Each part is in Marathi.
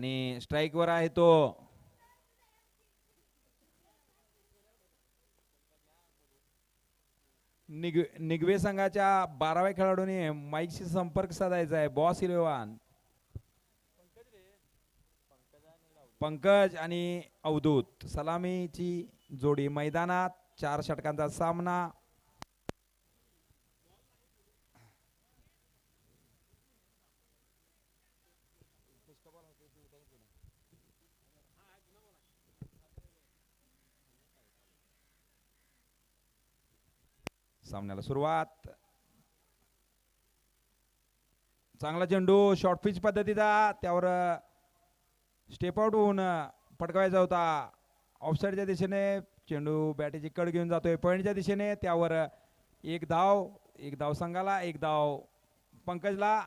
आणि स्ट्राइक वर आहे तो निगवे संघाच्या 12व्या खेळाडूने माईकशी संपर्क साधायचा आहे. बॉस इलेव्हन पंकज आणि अवधूत सलामीची जोडी मैदानात. 4 षटकांचा सामना. सामन्याला सुरुवात. चांगला चेंडू शॉर्ट पिच पद्धतीचा, त्यावर स्टेप आउट होऊन पटकावायचा होता. ऑफसाईडच्या दिशेने चेंडू बॅटीची कड घेऊन जातोय पॉइंटच्या दिशेने. त्यावर एक धाव संघाला, एक धाव पंकजला.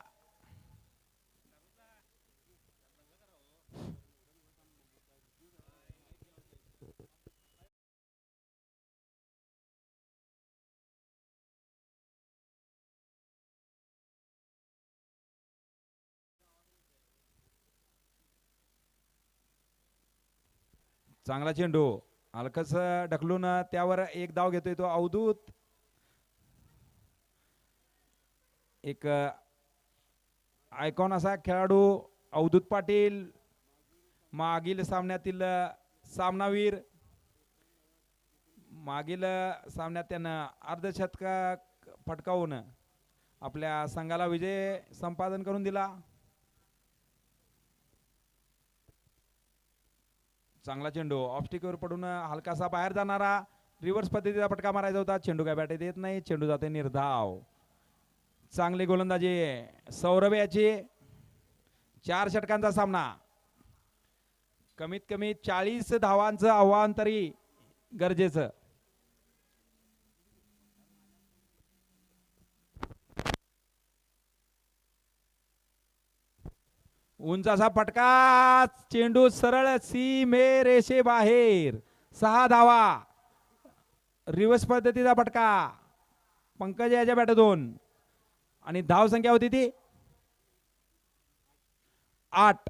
चांगला चेंडू हलकस ढकलून त्यावर एक धाव घेतोय तो अवधूत. एक आयकॉन असा खेळाडू अवधूत पाटील, मागील सामन्यातील सामनावीर. मागील सामन्यात त्यानं अर्धशतक फटकावून आपल्या संघाला विजय संपादन करून दिला. चांगला चेंडू ऑफस्टिकवर पडून हलकासा बाहेर जाणारा रिव्हर्स पद्धतीचा फटका मारायचा होता. चेंडू काय बॅटेत येत नाही, चेंडू जाते निर्धाव. चांगली गोलंदाजी सौरभ याची. 4 षटकांचा सामना. कमीत कमी 40 धावांचं आव्हान तरी गरजेचं. उंच असा फटका, चेंडू सरळ सीमे रेषे बाहेर. 6 धावा. रिव्हर्स पद्धतीचा फटका पंकज याच्या बॅटमधून. आणि धाव संख्या होती ती 8.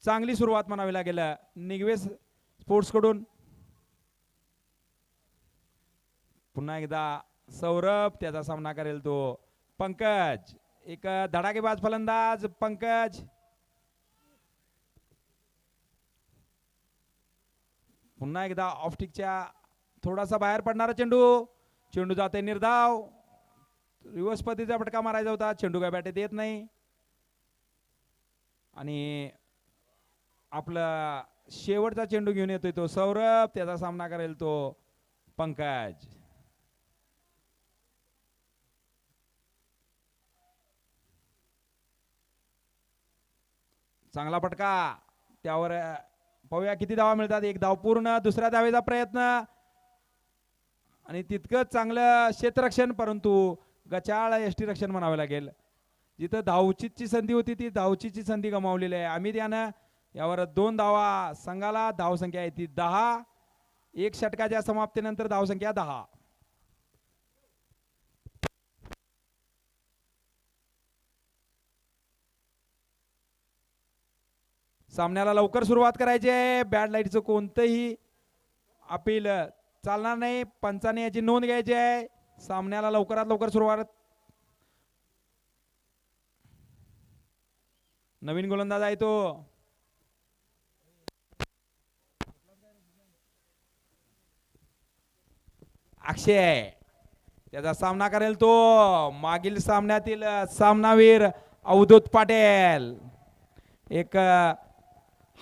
चांगली सुरुवात म्हणावी लागेल निगवे स्पोर्ट्स कडून. पुन्हा एकदा सौरभ, त्याचा सामना करेल तो पंकज. एक धडाकेबाज फलंदाज पंकज. पुन्हा एकदा ऑफस्टिकच्या थोडासा बाहेर पडणारा चेंडू. चेंडू जाते निर्धाव. रिव्हर्स पद्धतीचा फटका मारायचा होता, चेंडू काय बॅटेत येत नाही. आणि आपला शेवटचा चेंडू घेऊन येतोय तो सौरभ, त्याचा सामना करेल तो पंकज. चांगला फटका, त्यावर पाहूया किती धावा मिळतात. 1 धाव पूर्ण. दुसऱ्या धावेचा प्रयत्न आणि तितकंच चांगलं क्षेत्ररक्षण, परंतु गचाळ यष्टीरक्षण म्हणावं लागेल. जिथं धावचीची संधी होती ती धावचीची संधी गमावलेली आहे. अमित यानं यावर 2 धावा संघाला. धावसंख्या आहे ती 10. 1 षटकाच्या समाप्तीनंतर धावसंख्या 10. सामन्याला लवकर सुरुवात करायची आहे. बॅड लाईटचं कोणतंही अपील चालणार नाही. पंचाने याची नोंद घ्यायची आहे. सामन्याला लवकरात लवकर सुरुवात. नवीन गोलंदाज आहे तो अक्षय, त्याचा सामना करेल तो मागील सामन्यातील सामनावीर अवधूत पाटील. एक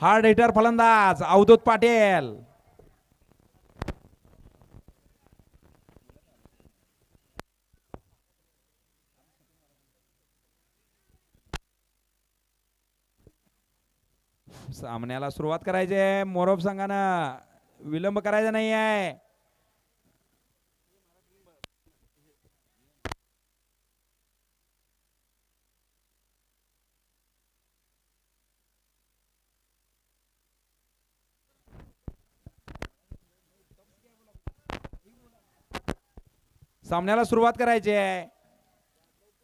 हार्ड हिटर फलंदाज अवधूत पाटील. सामन्याला सुरुवात करायची आहे. मोरोप संघानं विलंब करायचा नाही आहे. सामन्याला सुरुवात करायची आहे.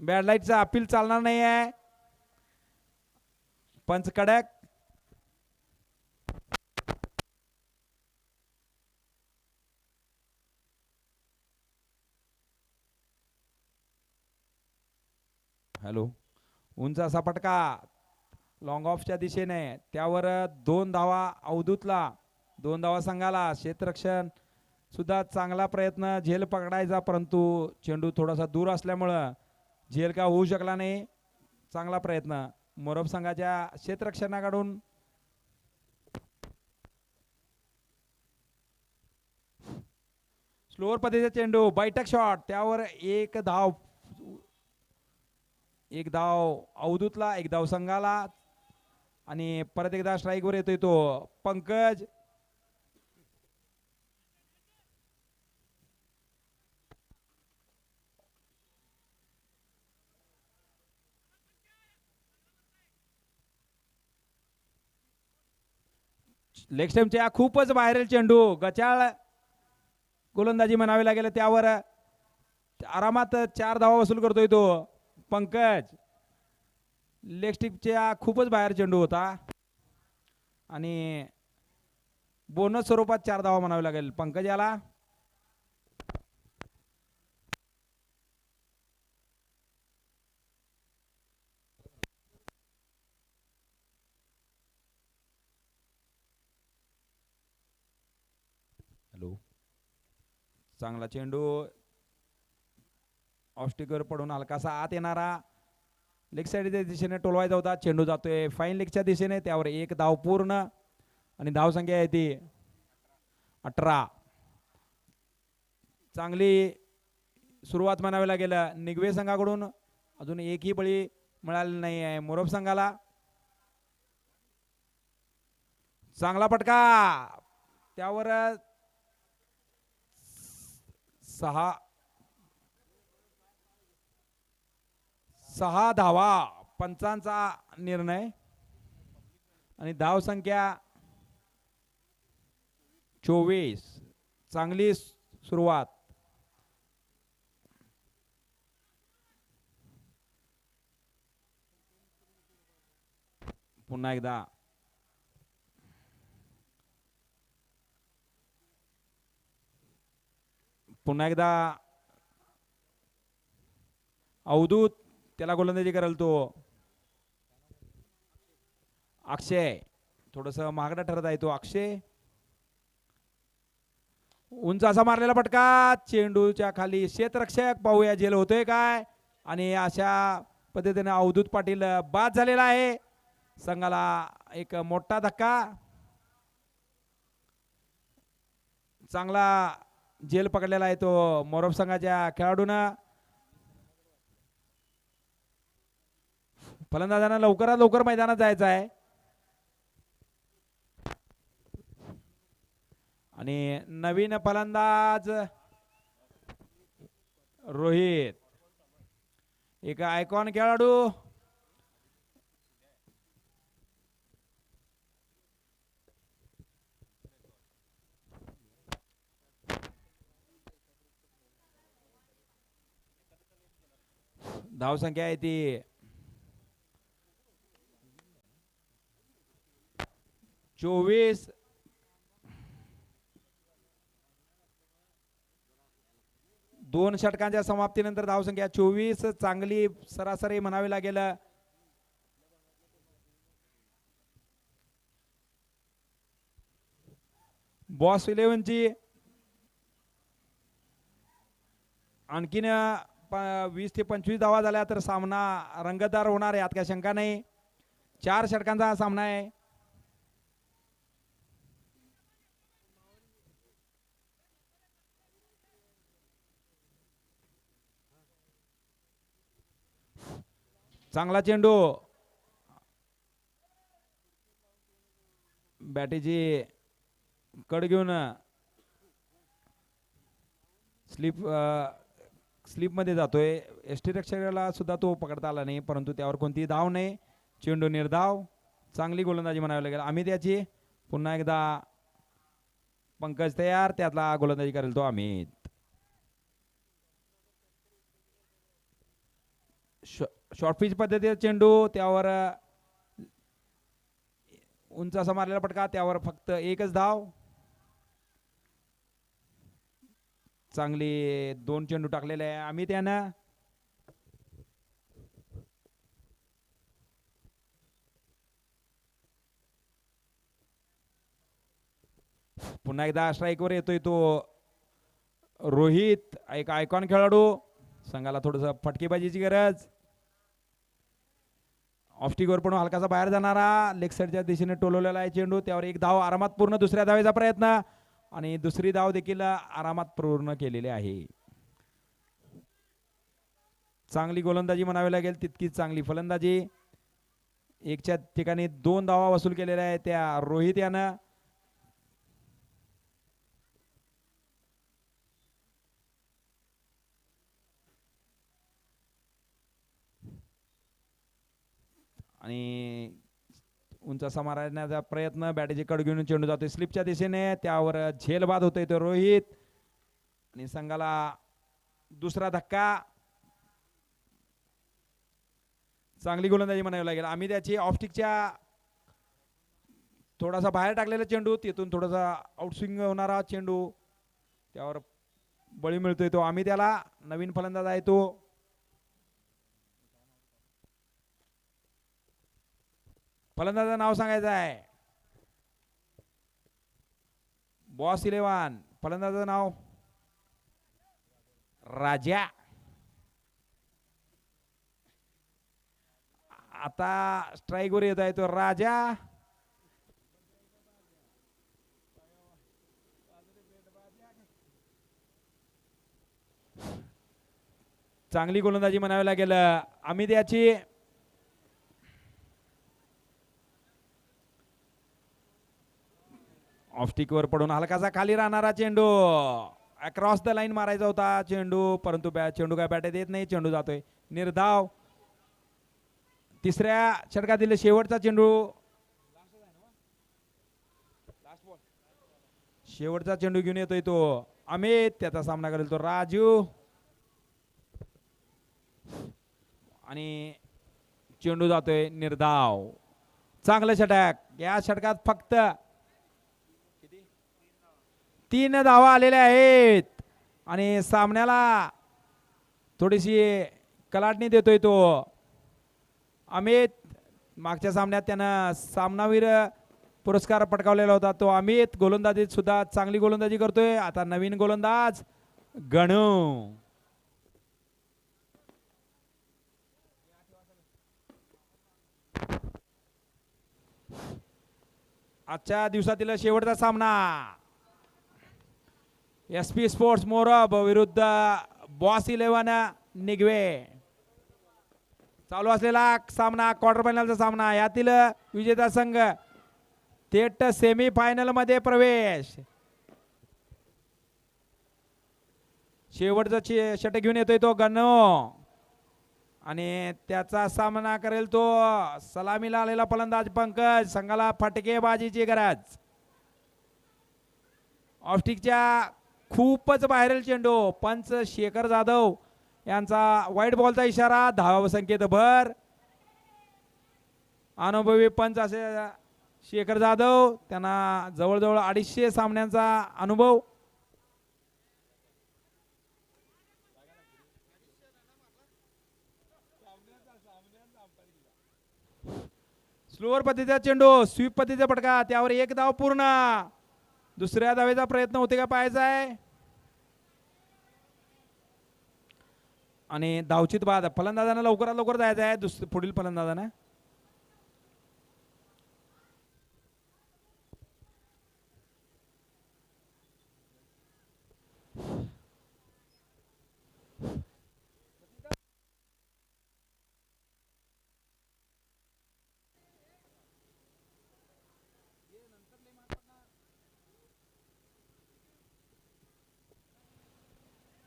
बॅड लाईटचा अपील चालणार नाही आहे. पंच कडक. हॅलो. उंच असा फटका लॉंग ऑफच्या दिशेने, त्यावर 2 धावा अवधूतला, 2 धावा संघाला. क्षेत्ररक्षण सुद्धा चांगला प्रयत्न झेल पकडायचा, परंतु चेंडू थोडासा दूर असल्यामुळं झेल का होऊ शकला नाही. चांगला प्रयत्न मोरब संघाच्या क्षेत्ररक्षणाकडून. स्लोअर पद्धतीचा चेंडू, बैठक शॉट, त्यावर एक धाव अवधूतला, एक धाव संघाला. आणि परत एकदा स्ट्राईक वर येतोय तो पंकज. लेग स्टंपच्या खूपच बाहेरील चेंडू, गचाळ गोलंदाजी म्हणावी लागेल, त्यावर आरामात 4 धावा वसूल करतोय तो पंकज. लेग स्टिपच्या खूपच बाहेर चेंडू होता आणि बोनस स्वरूपात 4 धावा म्हणावी लागेल पंकज याला. हॅलो. चांगला चेंडू ऑफस्टिकवर पडून हलकासा आत येणारा, लेग साईडच्या दिशेने टोलवायचा होता. चेंडू जातोय फाईन लेगच्या दिशेने, त्यावर एक धाव पूर्ण आणि धाव संख्या आहे ती 18. चांगली सुरुवात म्हणावी लागेल निगवे संघाकडून. अजून एकही बळी मिळाली नाही आहे मोरब संघाला. चांगला फटका, त्यावर 6 धावा, पंचांचा निर्णय आणि धाव संख्या 24. चांगली सुरुवात. पुन्हा एकदा अवधूत, त्याला गोलंदाजी करेल तो अक्षय. थोडस महागडा ठरत आहे तो अक्षय. उंच असा मारलेला फटका, चेंडूच्या खाली क्षेत्ररक्षक, पाहूया झेल होतोय काय. आणि अशा पद्धतीने अवधूत पाटील बाद झालेला आहे. संघाला एक मोठा धक्का. चांगला झेल पकडलेला आहे तो मोरब संघाच्या खेळाडूंना. फलंदाजांना लवकरात लवकर मैदानात जायचं आहे. आणि नवीन फलंदाज रोहित, एक आयकॉन खेळाडू. धाव संख्या आहे ती 24. दोन षटकांच्या समाप्तीनंतर धाव संख्या 24. चांगली सरासरी म्हणावी लागेल. बॉस 11ची आणखीन 20 ते 25 धावा झाल्या तर सामना रंगतदार होणार आहे, यात काही शंका नाही. 4 षटकांचा हा सामना आहे. चांगला चेंडू, बॅटीची कड घेऊन स्लिप मध्ये जातोय. एसटी रक्षकाला सुद्धा तो पकडता आला नाही, परंतु त्यावर कोणतीही धाव नाही. चेंडू निर्धाव. चांगली गोलंदाजी म्हणावी लागेल अमित याची. पुन्हा एकदा पंकज तयार, त्यातला गोलंदाजी करेल तो अमित. शॉर्ट पिच पद्धतीचा चेंडू, त्यावर उंच असा मारलेला फटका, त्यावर फक्त एकच धाव. चांगली 2 चेंडू टाकलेले आहे अमित यानं. पुन्हा एकदा स्ट्राईकवर येतोय तो रोहित, एक आयकॉन खेळाडू. संघाला थोडस फटकेबाजीची गरज. ऑफस्टिकवर पण हलकासा बाहेर जाणारा, लेग साईडच्या दिशेने टोलवलेला आहे चेंडू, त्यावर एक धाव आरामात पूर्ण. दुसऱ्या धावेचा प्रयत्न आणि दुसरी धाव देखील आरामात पूर्ण केलेली आहे. चांगली गोलंदाजी म्हणावी लागेल, तितकीच चांगली फलंदाजी. एकच्या ठिकाणी 2 धावा वसूल केलेल्या आहेत त्या रोहित यानं. आणि उंच असा मारण्याचा प्रयत्न, बॅटची कड घेऊन चेंडू जातोय स्लिपच्या दिशेने, त्यावर झेल बाद होतोय तो रोहित. आणि संघाला दुसरा धक्का. चांगली गोलंदाजी म्हणावी लागेल. आम्ही त्याची ऑफस्टिकच्या थोडासा बाहेर टाकलेला चेंडू, तिथून थोडासा आउटस्विंग होणारा चेंडू, त्यावर बळी मिळतोय तो आम्ही त्याला. नवीन फलंदाज आहे तो. फलंदाजाचं नाव सांगायचं आहे. बॉस 11. फलंदाजाचं नाव राजा. आता स्ट्राईक वर येत आहे तो राजा. चांगली गोलंदाजी म्हणावी लागेल अमित याची. ऑफस्टिकवर पडून हलकासा खाली राहणारा चेंडू, अक्रॉस द लाईन मारायचा होता चेंडू, परंतु चेंडू काय बॅटेत येत नाही, चेंडू जातोय निर्धाव. तिसऱ्या षटकातील शेवटचा चेंडू, शेवटचा चेंडू घेऊन येतोय तो अमित. त्याचा सामना करेल तो राजू. आणि चेंडू जातोय निर्धाव. चांगलं षटक. या षटकात फक्त 3 धावा आलेल्या आहेत आणि सामन्याला थोडीशी कलाटणी देतोय तो अमित. मागच्या सामन्यात त्यानं सामनावीर पुरस्कार पटकावलेला होता तो अमित. गोलंदाजीत सुद्धा चांगली गोलंदाजी करतोय. आता नवीन गोलंदाज गणू. आजच्या दिवसातील शेवटचा सामना SP स्पोर्ट्स मोरब विरुद्ध बॉस 11 निगवे. चालू असलेला सामना क्वार्टर फायनलचा सामना. यातील विजेता संघ थेट सेमी फायनल मध्ये प्रवेश. शेवटचा षटक घेऊन येतोय तो गणू आणि त्याचा सामना करेल तो सलामीला आलेला फलंदाज पंकज. संघाला फटकेबाजीची गरज. ऑफस्टिकच्या खूपच बाहेरील चेंडू, पंच शेखर जाधव यांचा वाईट बॉलचा इशारा. धाव संकेत भर. अनुभवी पंच असे शेखर जाधव, त्यांना जवळजवळ 250 सामन्यांचा अनुभव. स्लोअर पद्धतीचा चेंडू, स्वीप पद्धतीचा फटका, त्यावर एक धाव पूर्ण. दुसऱ्या धावेचा प्रयत्न होते का पाहायचा आहे. आणि धावचित बाद. फलंदाजांना लवकरात लवकर जायचं आहे पुढील फलंदाजांना.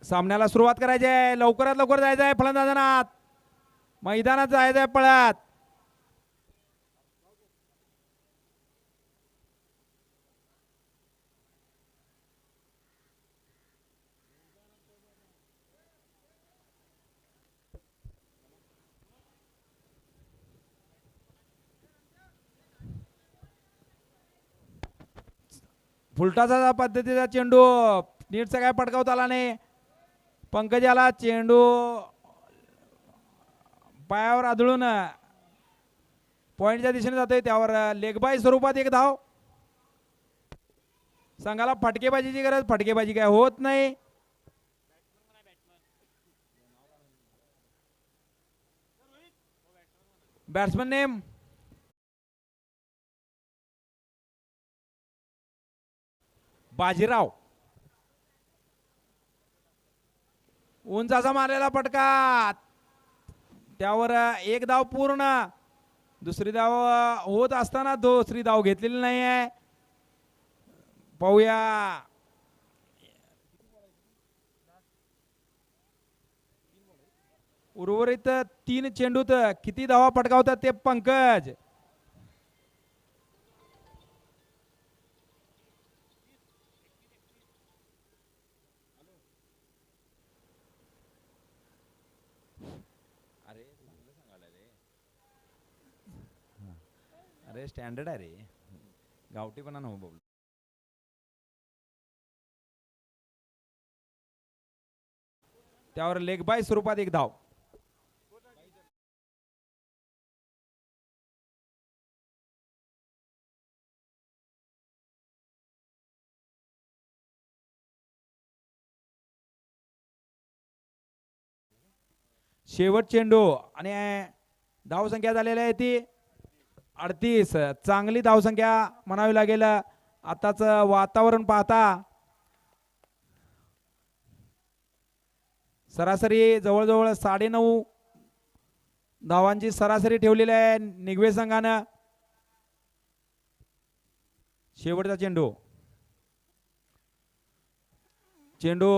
सामन्याला सुरुवात करायची आहे. लवकरात लवकर जायचं आहे फलंदाजांना. मैदानात जायचं आहे पळत. फुलटाचा पद्धतीचा चेंडू नीटचा काय पटकावता आला नाही. पंकजाला चेंडू पायावर आदळून पॉइंटच्या दिशेने जातोय. त्यावर लेगबाय स्वरूपात एक धाव. संघाला फटकेबाजीची गरज, फटकेबाजी काय होत नाही. Batsman name Bajirao. उंचाचा मारलेला फटका, त्यावर एक धाव पूर्ण. दुसरी धाव होत असताना दुसरी धाव घेतलेली नाही आहे. पाहूया उर्वरित 3 चेंडूत किती धावा पटकावतात ते पंकज. अरे स्टँडर्ड आहे रे, गावठीपणा नको बोल. त्यावर लेग बाय स्वरूपात एक धाव. शेवट चेंडू आणि धावसंख्या झालेली आहे ती 38. चांगली धावसंख्या म्हणावी लागेल. आताच वातावरण पाहता सरासरी जवळजवळ 9.5 धावांची सरासरी ठेवलेली आहे निगवे संघानं. शेवटचा चेंडू, चेंडू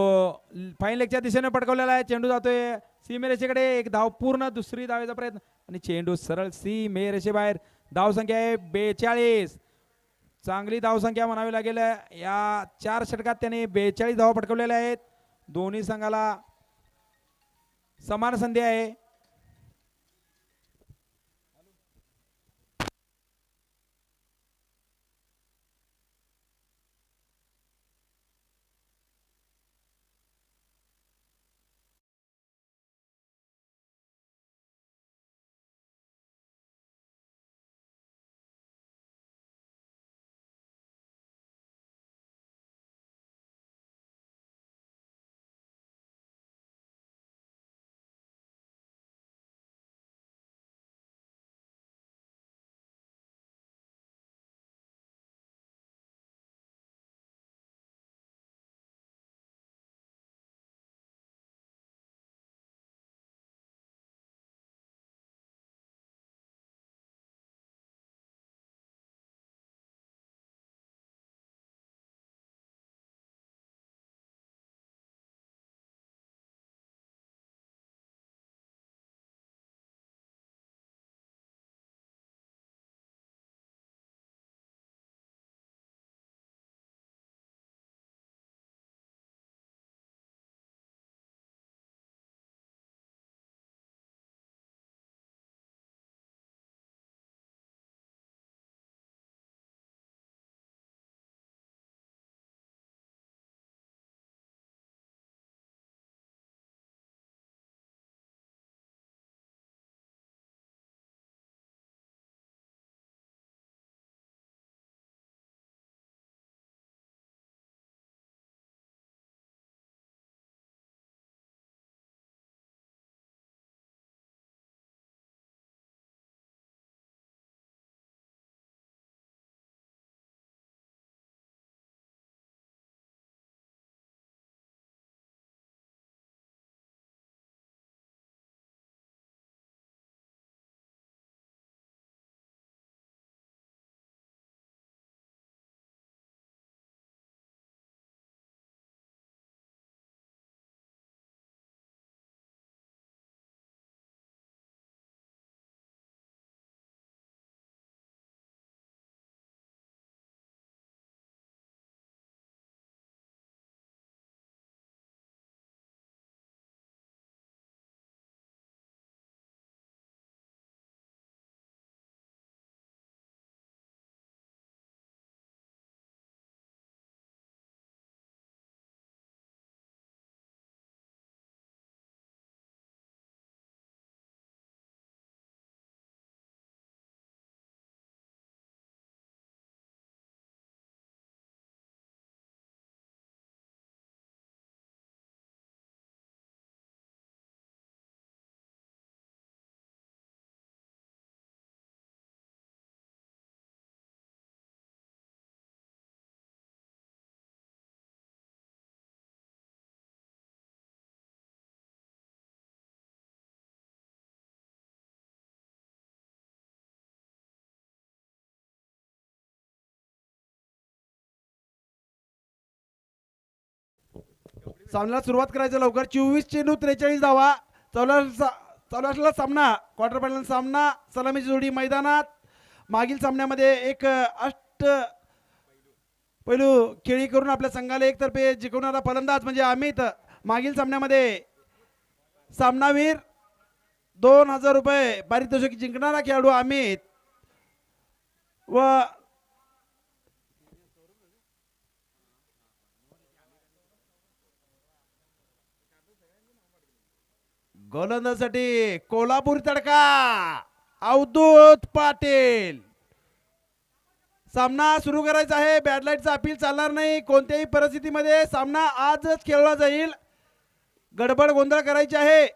फाईन लेगच्या दिशेने पटकवलेला आहे. चेंडू जातोय सीमेरेषेकडे. एक धाव पूर्ण. दुसरी धावेचा प्रयत्न आणि चेंडू सरळ सीमेरेषेबाहेर. धावसंख्या आहे 42. चांगली धावसंख्या म्हणावी लागेल. या 4 षटकात त्याने 42 धावा पटकवलेल्या आहेत. दोन्ही संघाला समान संधी आहे. सामन्याला सुरुवात करायचं लवकर. 24 चेंडू 43 धावा. चालू असलेला सामना क्वार्टर फायनल सामना सलामीची जोडी मैदानात. मागील सामन्यामध्ये एक पैलू खेळी करून आपल्या संघाला एकतर्फे जिंकवणारा फलंदाज म्हणजे अमित. मागील सामन्यामध्ये सामनावीर 2000 रुपये पारितोषिक जिंकणारा खेळाडू अमित व गोलंदाजीसाठी कोल्हापूर तडका अवधूत पाटील. सामना सुरू करायचा आहे. बॅडलाईटचा अपील चालणार नाही. कोणत्याही परिस्थितीमध्ये सामना आजच खेळला जाईल. गडबड गोंधळ करायची आहे.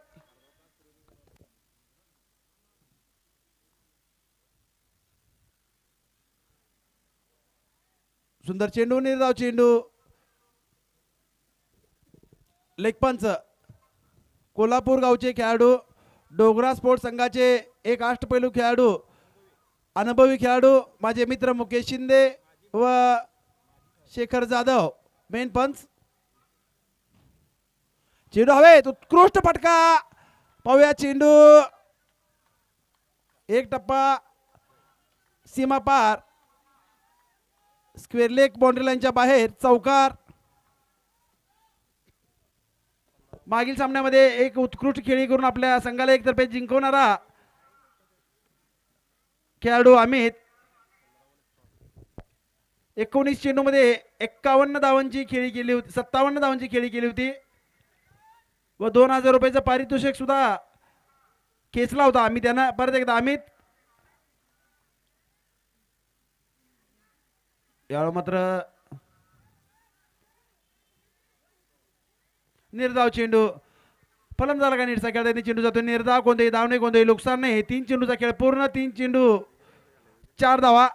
सुंदर चेंडू निर्धाव चेंडू. लेगपंच कोल्हापूर गावचे खेळाडू डोगरा स्पोर्ट्स संघाचे एक अष्टपैलू खेळाडू अनुभवी खेळाडू माझे मित्र मुकेश शिंदे व शेखर जाधव मेन पंच. चेंडू हवेत उत्कृष्ट फटका. पाहूया चेंडू एक टप्पा सीमा पार स्क्वेअर लेग बाउंड्री लाईनच्या बाहेर चौकार. मागील सामन्यामध्ये एक उत्कृष्ट खेळी करून आपल्या संघाला एकतर्फे जिंकवणारा खेळाडू अमित. 19 चेंडू मध्ये 51 धावांची खेळी केली होती. 57 धावांची खेळी केली होती व 2000 रुपयाचं पारितोषिक सुद्धा खेचला होता आम्ही त्यांना. परत एकदा अमित. यावेळी मात्र निर्धाव चेंडू. फलंदाज का नीटचा खेळ त्यांनी चेंडू जातो निर्धाव. कोणतेही धाव नाही कोणतेही नुकसान नाही. 3 चेंडूचा खेळ पूर्ण. 3 चेंडू 4 धावा.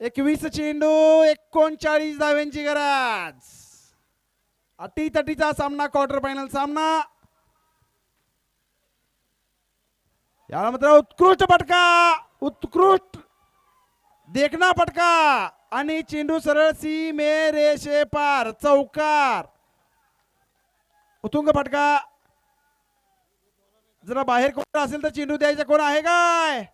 21 चेंडू 39 धाव्यांची गरज. अटीतटीचा सामना क्वार्टर फायनल सामना. याला मात्र उत्कृष्ट फटका उत्कृष्ट देखना फटका आणि चेंडू सरळ सीमे रेषे पार चौकार. उत्तुंग फटका. जरा बाहेर कोण असेल तर चेंडू द्यायचा कोण आहे काय.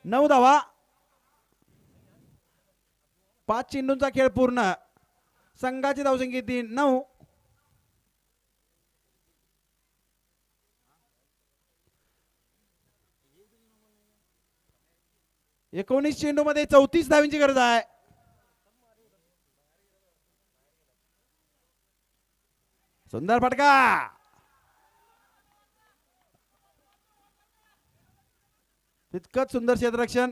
नऊ धावा. 5 चेंडूंचा खेळ पूर्ण. संघाची धावसंख्या 3 9. एकोणीस चेंडू मध्ये 34 धावांची गरज आहे. सुंदर फटका. तितकंच सुंदर क्षेत्ररक्षण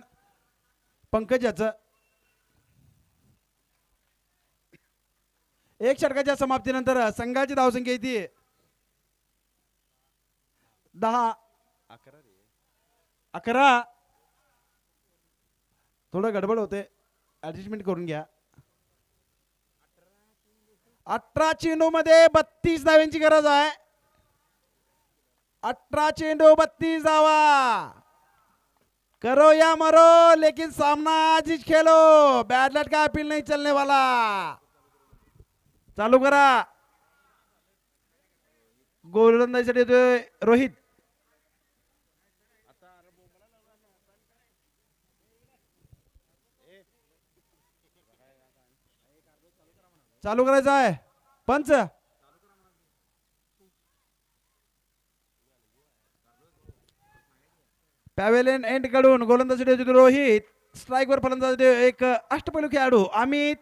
पंकज याचं. एक षटकाच्या समाप्तीनंतर संघाची धावसंख्या येते 10 11. थोडं गडबड होते ऍडजस्टमेंट करून घ्या. 18 चेंडू मध्ये 32 धावांची गरज आहे. 18 चेंडू 32 धावा. करो या मरो लेकिन सामना आज ही खेलो. बैडलेट का अपील नहीं चलने वाला. चालू करा. गोलंदाजीसाठी येतोय रोहित. चालू करायचं आहे पंच. पॅवेलियन एंड कडून गोलंदाजीसाठी येतोय रोहित. स्ट्राईक वर फलंदाज एक अष्टपैलू खेळाडू अमित.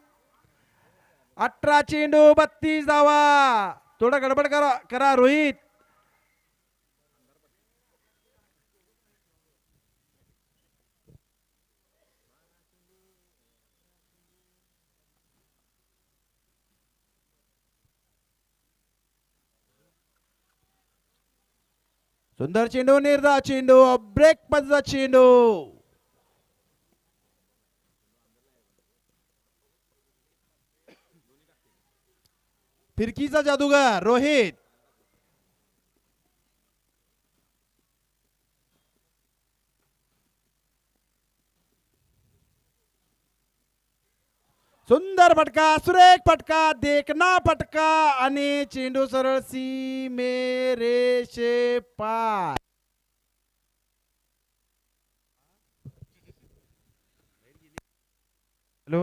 18 चेंडू 32 धावा. थोडा गडबड करा रोहित. सुंदर चेंडू निर्धाव चेंडू ब्रेक पद्धतीचा चेंडू. फिरकीचा जादूगार रोहित. सुंदर फटका सुरेख फटका देखना फटका आणि चेंडू सरळ सीमेरेषे पार. हॅलो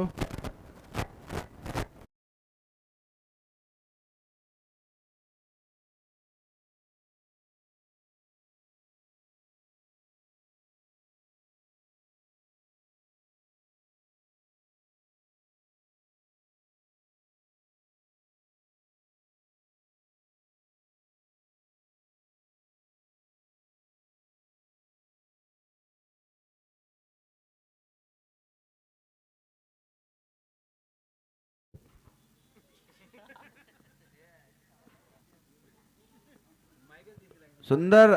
सुंदर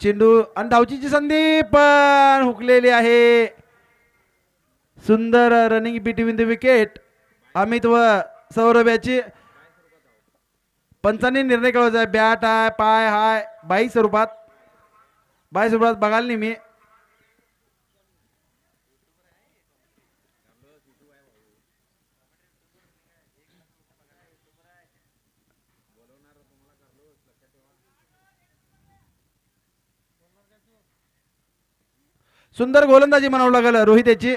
चेंडू आणि धावचीची संधी पण हुकलेली आहे. सुंदर running between the wicket Amit व सौरभ याची. पंचांनी निर्णय कळवायचा आहे. बॅट आहे पाय हाय बाई स्वरूपात बघाल नाही मी. सुंदर गोलंदाजी म्हणावं लागेल रोहित याची.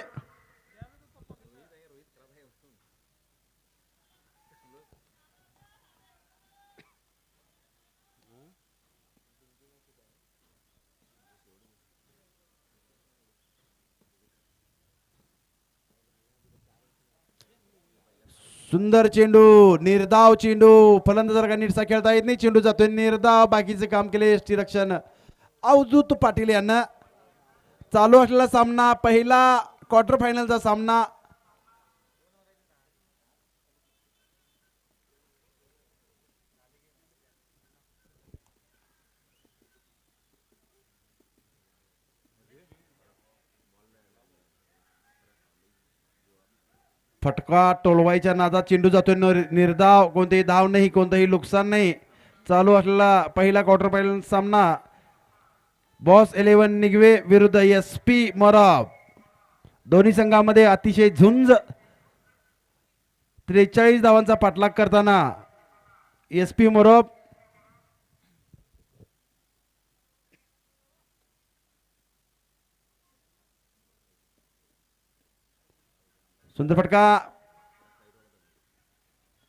सुंदर चेंडू निर्धाव चेंडू. फलंदाजाला का नीटसा खेळता येत नाही. चेंडू जातोय निर्धाव. बाकीचे काम केले यष्टी रक्षण अवधूत पाटील यांना. चालू असलेला सामना पहिला क्वार्टर फायनलचा सामना. फटका टोलवायच्या नादात चेंडू जातोय निर्धाव. कोणतेही धाव नाही कोणतंही नुकसान नाही. चालू असलेला पहिला क्वार्टर फायनल सामना बॉस 11 निगवे विरुद्ध SP मोराब. दोन्ही संघामध्ये अतिशय झुंज. 43 धावांचा पाठलाग करताना SP मोराब. सुंदर फटका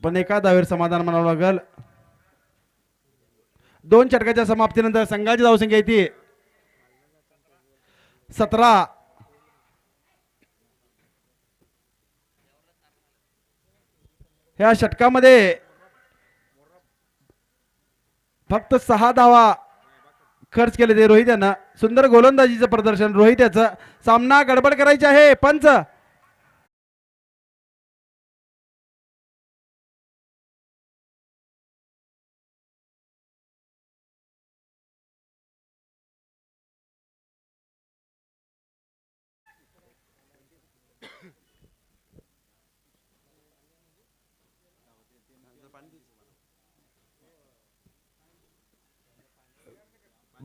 पण एका धावेवर समाधान म्हणावं लागेल. 2 षटकाच्या समाप्तीनंतर संघाची धावसंख्या येते 17. ह्या षटकामध्ये फक्त 6 धावा खर्च केले ते रोहित यांना. सुंदर गोलंदाजीचं प्रदर्शन रोहित याचं. सामना गडबड करायची आहे पंच.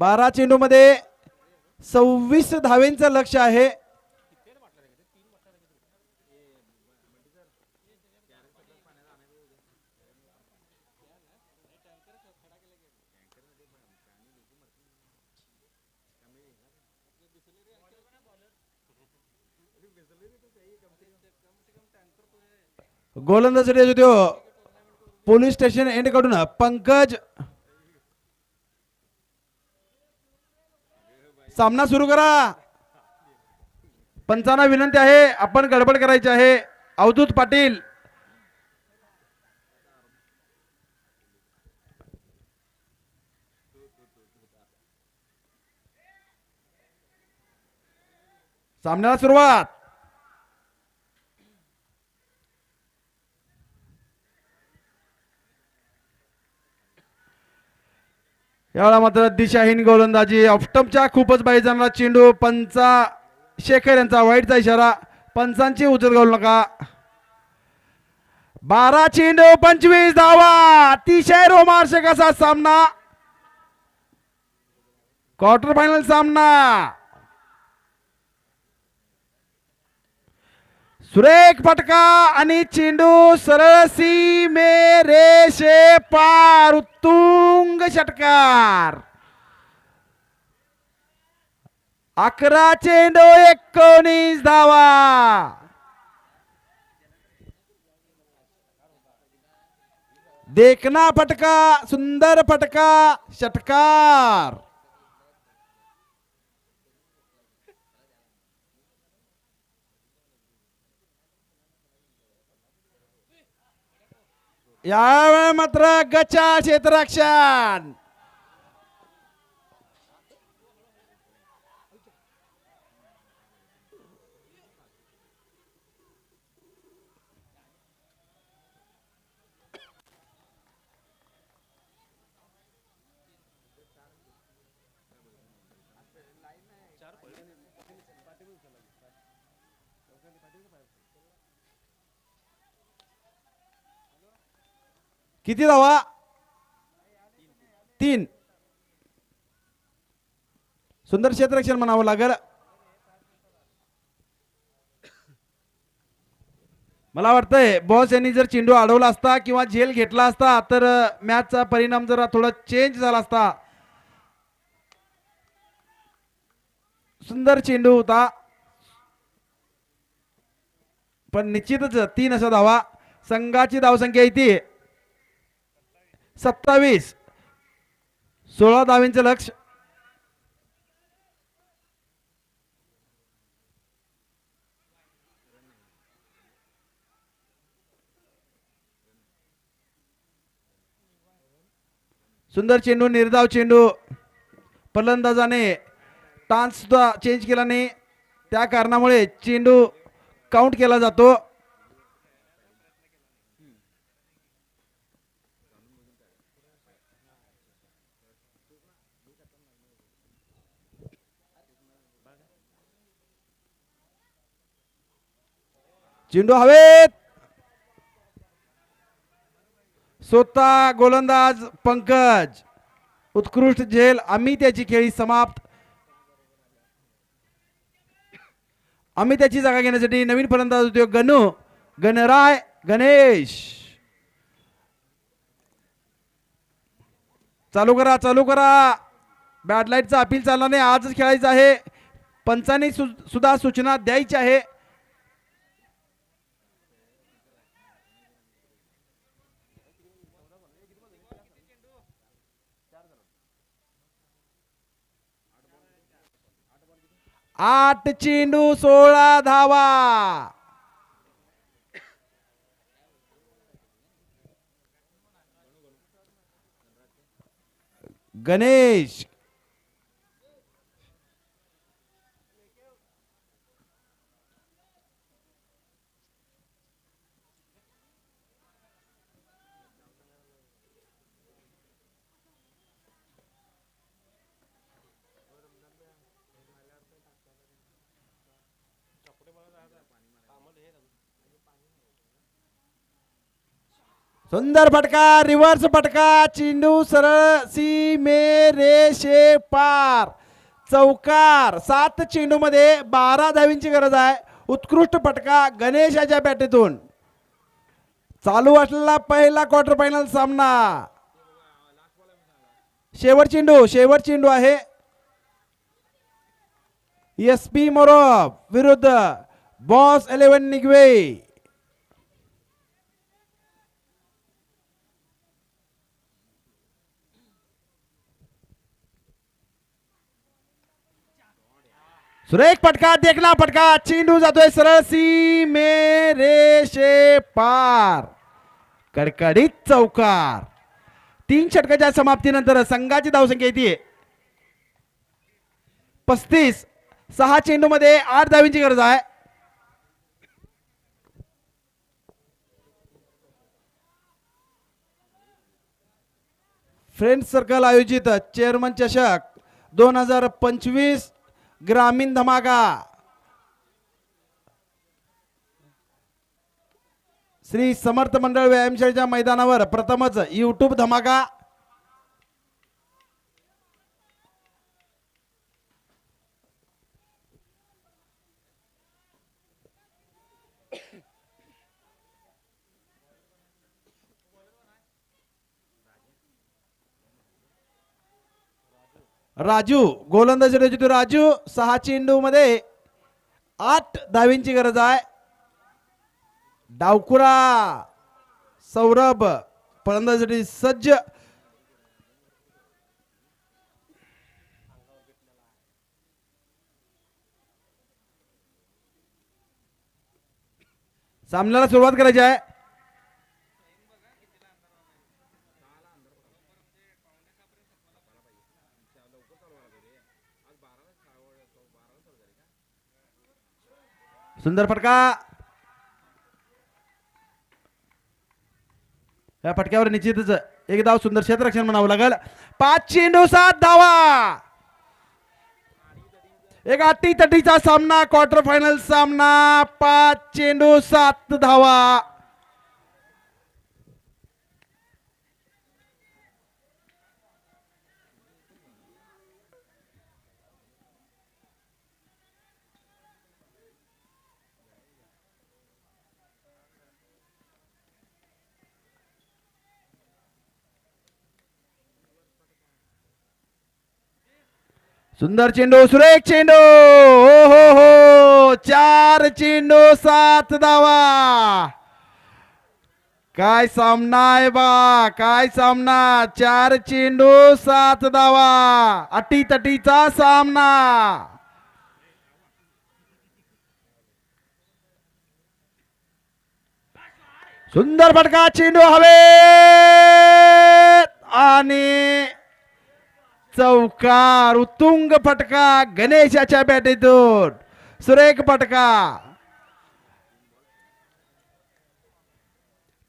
12 चेंडूमध्ये 26 धावेंचं लक्ष आहे. गोलंदाज होतो पोलीस स्टेशन एंड कडून पंकज. सामना सुरू करा. पंचांना विनंती आहे, आपण गडबड करायची आहे. अवधूत पाटील सामन्याला सुरुवात. यावेळा मात्र दिशाहीन गोलंदाजी. ऑफस्टंपच्या खूपच बाहेर जाणारा चेंडू. पंचा शेखर यांचा वाईटचा इशारा. पंचांची उचल घालू नका. 12 चेंडू 25 धावा. अतिशय रोमांचक असा सामना. क्वार्टर फायनल सामना. सुरेख फटका आणि चेंडू सरळ सीमे रेषे पार. उत्तुंग षटकार. 11 चेंडू 19 धावा. देखना फटका, सुंदर फटका, षटकार. यावेळी मात्र गचा क्षेत्ररक्षण. किती धावा? 3. सुंदर क्षेत्ररक्षण म्हणावं लागेल. मला वाटतंय बॉस यांनी जर चेंडू अडवला असता किंवा झेल घेतला असता तर मॅचचा परिणाम जरा थोडा चेंज झाला असता. सुंदर चेंडू होता, पण निश्चितच 3 असा धावा. संघाची धावसंख्या इथे 27. 16 धावेंचं लक्ष. सुंदर चेंडू, निर्धाव चेंडू. फलंदाजाने टान्स सुद्धा चेंज केला नाही, त्या कारणामुळे चेंडू काउंट केला जातो. चेंडू हवेत. स्वतः गोलंदाज पंकज. उत्कृष्ट झेल. अमित याची खेळी समाप्त. अमित याची जागा घेण्यासाठी नवीन फलंदाज होते गणराय गणेश. चालू करा, चालू करा. बॅड लाईटचा अपील चालला नाही, आजच खेळायचं आहे. पंचांनी सुद्धा सूचना द्यायची आहे. आठ चेंडू 16 धावा. गणेश सुंदर फटका, रिव्हर्स फटका, चेंडू सरळ सीमे रेषे पार, चौकार. 7 चेंडू मध्ये 12 धावींची गरज आहे. उत्कृष्ट फटका गणेशाच्या बॅटीतून. चालू असलेला पहिला क्वार्टर फायनल सामना. शेवट चेंडू आहे. SP मोरोब विरुद्ध बॉस 11 निगवे. सुरेख फटका, देखना फटका, चेंडू जातोय सरळ सीमे रेषे पार, कडकडीत चौकार. 3 षटकाच्या समाप्तीनंतर संघाची धावसंख्या येते 35. 6 चेंडू मध्ये 8 धावींची गरज आहे. फ्रेंड्स सर्कल आयोजित चेअरमन चषक 2025 ग्रामीण धमाका श्री समर्थ मंडळ व्यायामशाळेच्या मैदानावर प्रथमच YouTube धमाका. राजू गोलंदाजी राजू 6 चेंडू मध्ये 8 धावींची गरज आहे. डावकुरा सौरभ फलंदाजीसाठी सज्ज. सामन्याला सुरुवात करायची आहे. सुंदर फटका. या फटक्यावर निश्चितच एक धाव, सुंदर क्षेत्ररक्षण म्हणावं लागेल. 5 चेंडू 7 धावा. एक अटीतटीचा सामना, क्वार्टर फायनल सामना. 5 चेंडू 7 धावा. सुंदर चेंडू, सुरेख चेंडू. हो हो हो, 4 चेंडू 7 धावा. काय सामना आहे बा, काय सामना. 4 चेंडू 7 धावा, अटीतटीचा सामना. सुंदर फटका, चेंडू हवेत आणि चौकार. उत्तुंग फटका गणेशाच्या बॅटीतून. सुरेख फटका.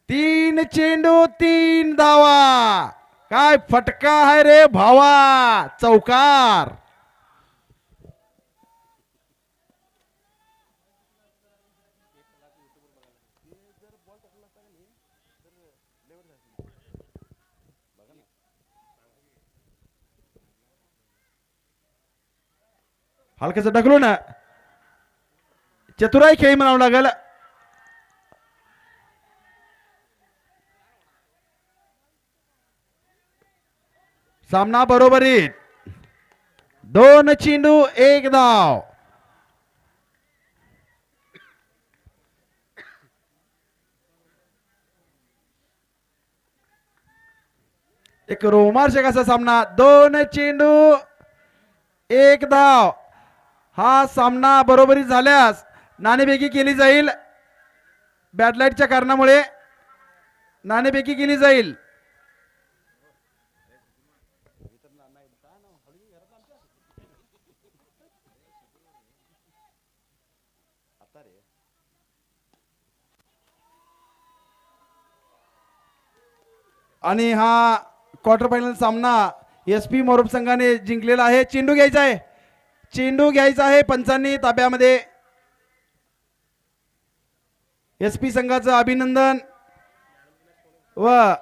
3 चेंडू 3 धावा. काय फटका आहे रे भावा, चौकार. हलकस ढकलून चतुराई खेळी म्हणावं लागेल. सामना बरोबरीत. 2 चेंडू 1 धाव. एक रोमांचक असा सामना. 2 चेंडू 1 धाव. हा सामना बरोबरी झाल्यास नाणेफेकी केली जाईल. बॅडलाईटच्या कारणामुळे नाणेफेकी केली जाईल. आणि हा क्वार्टर फायनल सामना SP मोरोब संघाने जिंकलेला आहे. चेंडू घ्यायचा आहे, चेंडू घ्यायचा आहे पंचांनी ताब्यामध्ये. SP संघाचं अभिनंदन. व